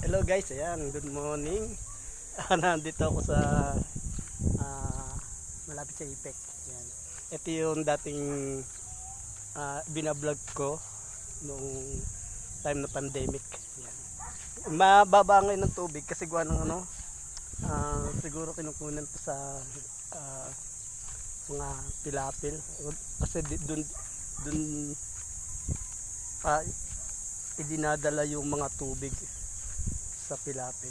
Hello guys, ayan, good morning. Nandito ako sa ah, malapit sa Ipek. Ayan. Ito yung dating binablog ko noong time na pandemic. Ayan. Mababa ngayon ng tubig kasi gawa ng siguro kinukunan to sa ah, mga pilapil. Kasi dun idinadala yung mga tubig sa pilapil.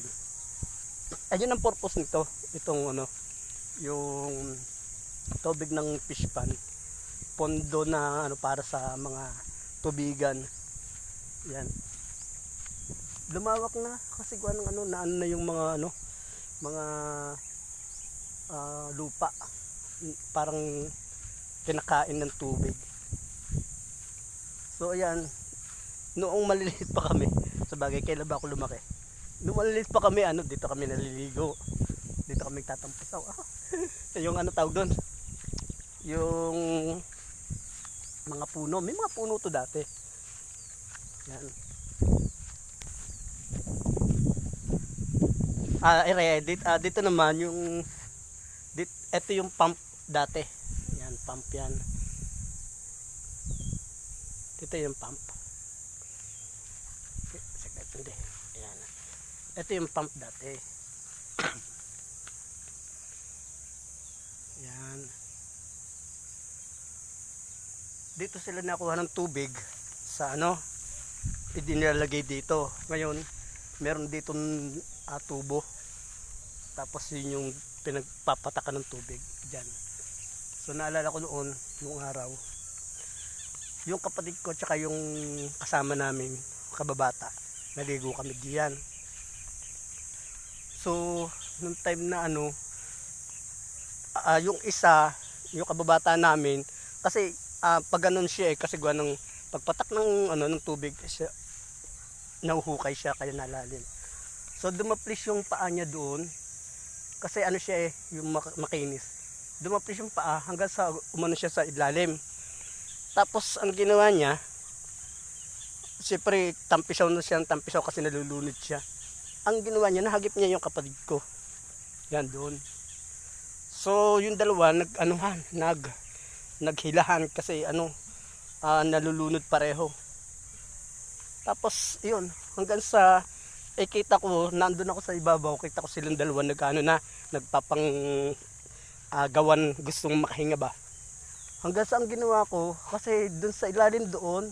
Ayun ang purpose nito, itong yung tubig ng fish pan, pondo na para sa mga tubigan. Yan. Lumawak na kasi gawa ng na yung mga mga lupa. Parang kinakain ng tubig. So ayan, noong maliliit pa kami, sa bagay kailan ba ako lumaki? Noong maliliit pa kami, dito kami naliligo. Dito kami tatampasaw. Yung tawag doon? Yung mga puno. May mga puno to dati. Yan. Dito naman yung ito yung pump dati. Yan, pump yan. Dito yung pump. Hindi. Ayan. Ito yung pump dati. Ayan. Dito sila nakuha ng tubig sa idinalagay dito. Ngayon, meron dito tubo. Tapos yun yung pinagpapatakan ng tubig dyan. So naalala ko noong araw, yung kapatid ko tsaka yung kasama namin kababata, naligo kami diyan. So nung time na yung isa, yung kababata namin, kasi pag ganun siya kasi gawa ng pagpatak ng tubig siya, nahuhukay siya kaya nalalim. So dumaplis yung paa niya doon kasi siya yung makinis. Dumaplis yung paa hanggang sa siya sa ilalim. Tapos ang ginawa niya, siyempre tampisaw na siya, tampisaw kasi nalulunod siya. Ang ginawa niya, nahagip niya yung kapatid ko. Yan doon. So yung dalawa naghilahan kasi nalulunod pareho. Tapos yun, hanggang sa kita ko, nandun ako sa ibabaw, kita ko silang dalawa nagpapang gawan, gustong makahinga ba. Hanggang sa ang ginawa ko, kasi dun sa ilalim doon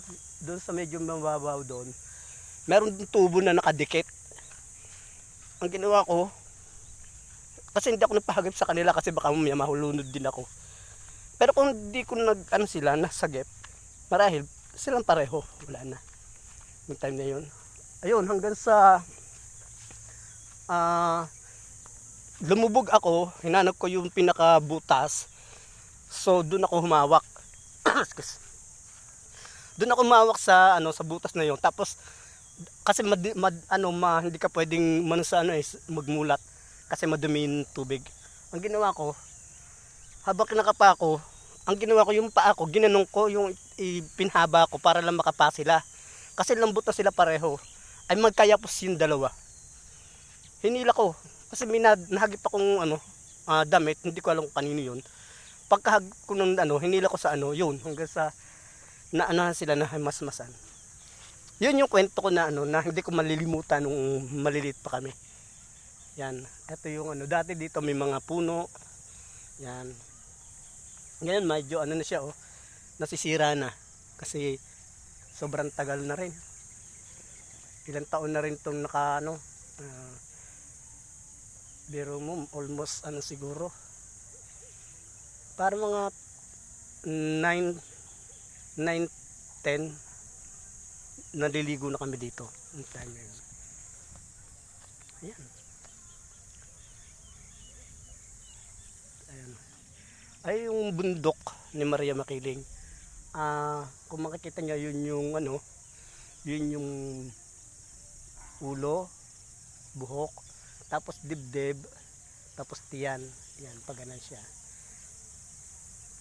sa medyo mababaw doon, meron din tubo na nakadikit. Ang ginawa ko, kasi hindi ako nagpahagip sa kanila kasi baka mamaya mahulunod din ako. Pero kung hindi ko sila nasagip, marahil silang pareho, wala na. Yung time na yun. Ayun, hanggang sa lumubog ako, hinanap ko yung pinakabutas. So doon ako humawak. Doon ako humawak sa sa butas na 'yon. Tapos kasi hindi ka pwedeng magmulat kasi madumi yung tubig. Ang ginawa ko, habang kinakapa ko, ang ginawa ko yung paa ko, ginanong ko yung pinhaba ko para lang makapa sila. Kasi lambot na sila pareho. Ay magkayapos yung dalawa. Hinila ko kasi may nahagip akong damit, hindi ko alam kung kanino 'yon. Pagkahag ko ng hinila ko sa yun, hanggang sa naanahan sila na masmasan. Yun yung kwento ko na hindi ko malilimutan nung maliliit pa kami. Yan, ito yung dati dito may mga puno. Yan. Ngayon medyo na siya nasisira na kasi sobrang tagal na rin. Ilang taon na rin tong biro mo almost siguro para mga 9, 10 naliligo na kami dito yung time na yun. Ayan. Ayan. Ay yung bundok ni Maria Makiling, kung makikita niya yun yung yun yung ulo, buhok, tapos dibdib, tapos tiyan. Yan, pag ganun siya.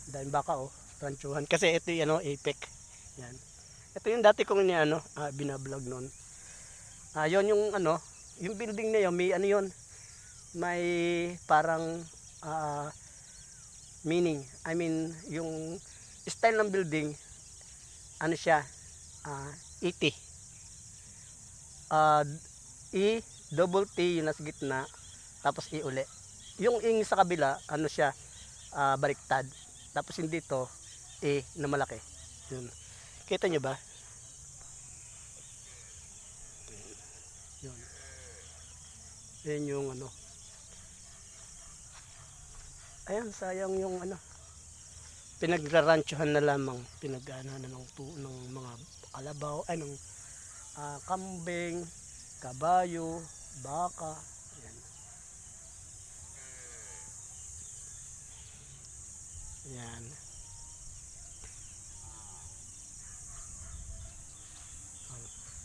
Dahil baka ranchuhan kasi ito yung Ipek. Yan. Ito yung dati kong binablog noon. Yon yung yung building na yun, may ano yun, may parang meaning. I mean, yung style ng building, ano siya, ET. E, double T yung nasa gitna, tapos E uli. Yung ing sa kabila, ano siya, baliktad. Tapos yung dito, E na malaki. Yun. Kita nyo ba? Yun. Yan yung ano. Ayan, sayang yung ano. Pinagraranchuhan na lamang. Pinag-ano na ng mga kalabaw, ay ng kambing, kabayo, baka. Ayan. Ayan.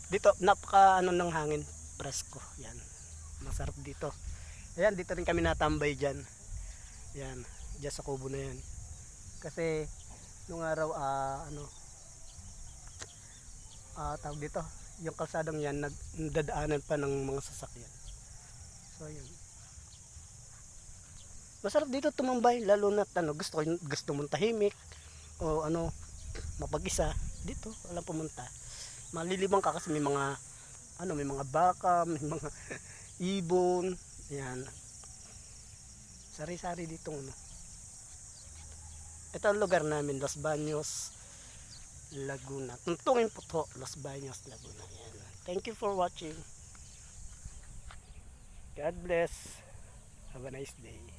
Dito, napaka ano ng hangin. Presko. Yan. Masarap dito. Ayan, dito rin kami natambay dyan. Yan. Diyan sa kubo na yan. Kasi, nung araw, tawag dito, yung kalsadang yan, nagdadaanan pa ng mga sasakyan. So, yun. Masarap dito tumambay, lalo na gusto mong tahimik, o ano, mapag-isa, dito, walang pumunta. Malilibang ka kasi may mga baka, may mga ibon, yan. Sari-sari dito, ano. Ito ang lugar namin, Los Baños, Laguna. Tuntungin po to, Los Baños, Laguna. Yan. Thank you for watching. God bless. Have a nice day.